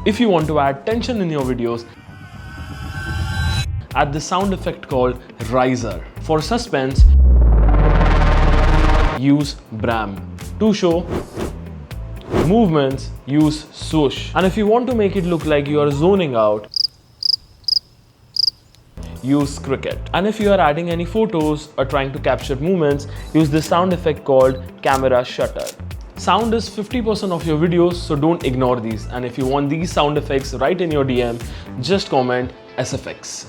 If you want to add tension in your videos, add the sound effect called riser. For suspense, use Bram. To show movements, use swoosh. And if you want to make it look like you are zoning out, use cricket. And if you are adding any photos or trying to capture movements, use the sound effect called camera shutter. Sound is 50% of your videos, so don't ignore these. And if you want these sound effects right in your DM, just comment SFX.